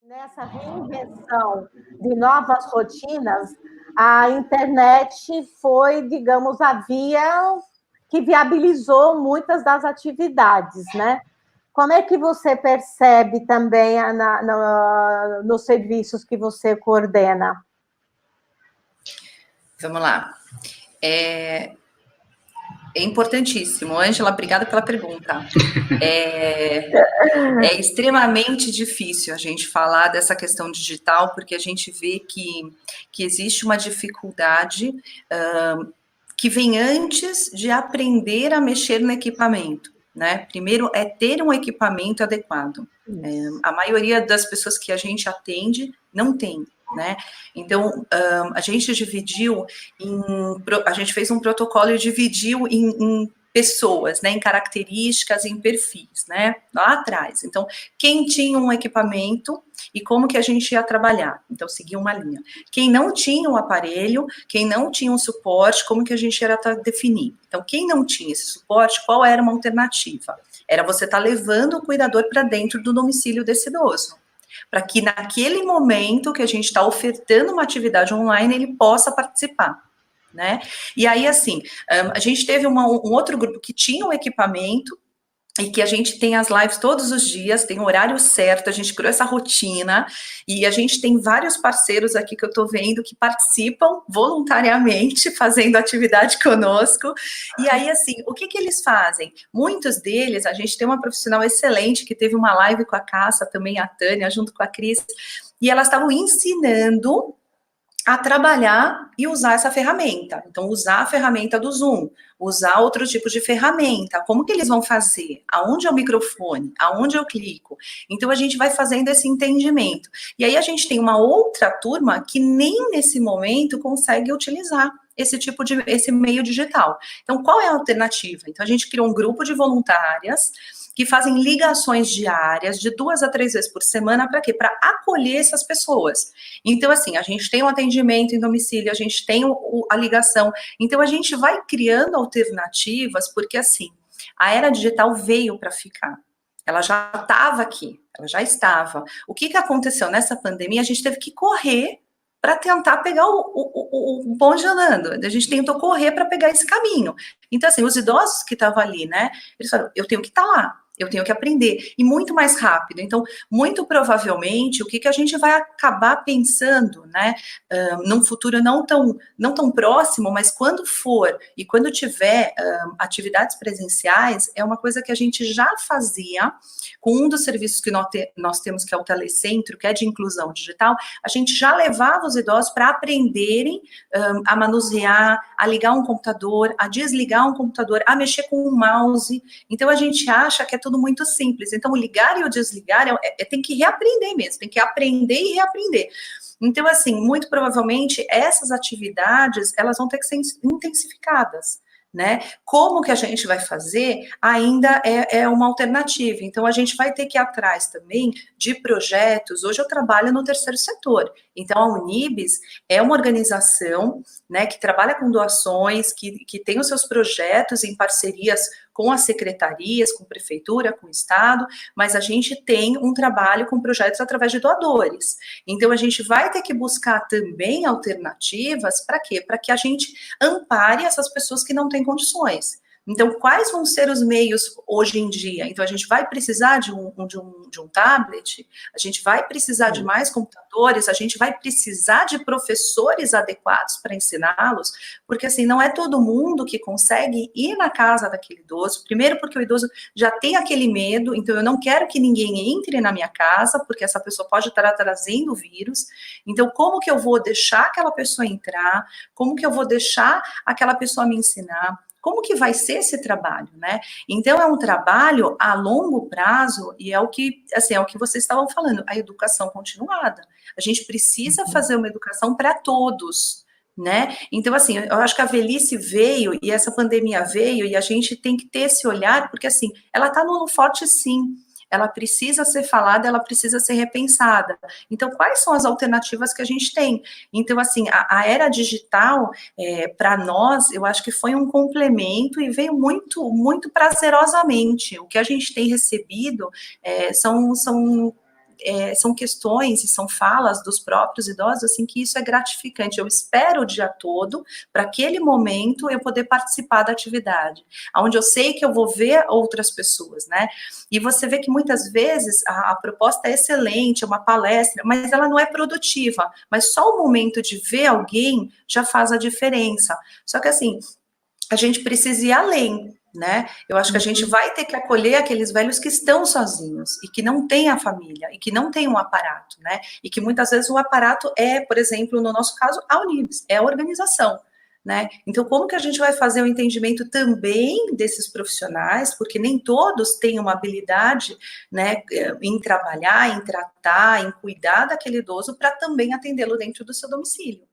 Nessa reinvenção de novas rotinas, a internet foi, digamos, a via que viabilizou muitas das atividades, né? Como é que você percebe também nos serviços que você coordena? Vamos lá. É importantíssimo. Ângela, obrigada pela pergunta. É extremamente difícil a gente falar dessa questão digital, porque a gente vê que existe uma dificuldade que vem antes de aprender a mexer no equipamento, né? Primeiro é ter um equipamento adequado. A maioria das pessoas que a gente atende não tem, né? Então, a gente dividiu a gente fez um protocolo e dividiu em pessoas, né, em características, em perfis, né, lá atrás. Então, quem tinha um equipamento e como que a gente ia trabalhar? Então, seguia uma linha. Quem não tinha um aparelho, quem não tinha um suporte, como que a gente ia definir? Então, quem não tinha esse suporte, qual era uma alternativa? Era você estar levando o cuidador para dentro do domicílio desse idoso, para que naquele momento que a gente está ofertando uma atividade online, ele possa participar, né? E aí, assim, a gente teve um outro grupo que tinha um equipamento, e que a gente tem as lives todos os dias, tem o horário certo, a gente criou essa rotina, e a gente tem vários parceiros aqui que eu tô vendo que participam voluntariamente, fazendo atividade conosco, e aí, assim, o que eles fazem? Muitos deles, a gente tem uma profissional excelente, que teve uma live com a Cássia, também a Tânia, junto com a Cris, e elas estavam ensinando a trabalhar e usar essa ferramenta. Então, usar a ferramenta do Zoom, usar outro tipo de ferramenta. Como que eles vão fazer? Aonde é o microfone? Aonde eu clico? Então, a gente vai fazendo esse entendimento. E aí, a gente tem uma outra turma que nem nesse momento consegue utilizar esse meio digital. Então, qual é a alternativa? Então, a gente criou um grupo de voluntárias que fazem ligações diárias de 2 a 3 vezes por semana, para quê? Para acolher essas pessoas. Então, assim, a gente tem um atendimento em domicílio, a gente tem a ligação, então a gente vai criando alternativas, porque, assim, a era digital veio para ficar. Ela já estava aqui, ela já estava. O que aconteceu nessa pandemia? A gente teve que correr para tentar pegar o bonde andando. A gente tentou correr para pegar esse caminho. Então, assim, os idosos que estavam ali, né? Eles falaram, eu tenho que estar lá. Eu tenho que aprender, e muito mais rápido. Então, muito provavelmente, o que a gente vai acabar pensando, né, num futuro não tão próximo, mas quando for, e quando tiver atividades presenciais, é uma coisa que a gente já fazia com um dos serviços que nós temos, que é o Telecentro, que é de inclusão digital, a gente já levava os idosos para aprenderem a manusear, a ligar um computador, a desligar um computador, a mexer com o mouse. Então, a gente acha que é tudo muito simples. Então, o ligar e o desligar tem que reaprender mesmo, tem que aprender e reaprender. Então, assim, muito provavelmente, essas atividades, elas vão ter que ser intensificadas, né? Como que a gente vai fazer ainda é uma alternativa. Então, a gente vai ter que ir atrás também de projetos. Hoje eu trabalho no terceiro setor. Então, a Unibis é uma organização, né, que trabalha com doações, que tem os seus projetos em parcerias com as secretarias, com prefeitura, com o estado, mas a gente tem um trabalho com projetos através de doadores. Então, a gente vai ter que buscar também alternativas para quê? Para que a gente ampare essas pessoas que não têm condições. Então, quais vão ser os meios hoje em dia? Então, a gente vai precisar de um tablet, a gente vai precisar de mais computadores, a gente vai precisar de professores adequados para ensiná-los, porque, assim, não é todo mundo que consegue ir na casa daquele idoso, primeiro porque o idoso já tem aquele medo, então eu não quero que ninguém entre na minha casa, porque essa pessoa pode estar trazendo o vírus. Então, como que eu vou deixar aquela pessoa entrar? Como que eu vou deixar aquela pessoa me ensinar? Como que vai ser esse trabalho, né? Então, é um trabalho a longo prazo, e é o que, assim, é o que vocês estavam falando, a educação continuada. A gente precisa fazer uma educação para todos, né? Então, assim, eu acho que a velhice veio, e essa pandemia veio, e a gente tem que ter esse olhar, porque, assim, ela está no forte, sim. Ela precisa ser falada, ela precisa ser repensada. Então, quais são as alternativas que a gente tem? Então, assim, a era digital, para nós, eu acho que foi um complemento e veio muito, muito prazerosamente. O que a gente tem recebido são são questões e são falas dos próprios idosos, assim, que isso é gratificante. Eu espero o dia todo para aquele momento eu poder participar da atividade, onde eu sei que eu vou ver outras pessoas, né? E você vê que muitas vezes a proposta é excelente, é uma palestra, mas ela não é produtiva, mas só o momento de ver alguém já faz a diferença. Só que assim, a gente precisa ir além, né? Eu acho que a gente vai ter que acolher aqueles velhos que estão sozinhos e que não têm a família e que não têm um aparato, né? E que muitas vezes o aparato é, por exemplo, no nosso caso, a Unives, é a organização, né? Então, como que a gente vai fazer o entendimento também desses profissionais, porque nem todos têm uma habilidade, né, em trabalhar, em tratar, em cuidar daquele idoso para também atendê-lo dentro do seu domicílio.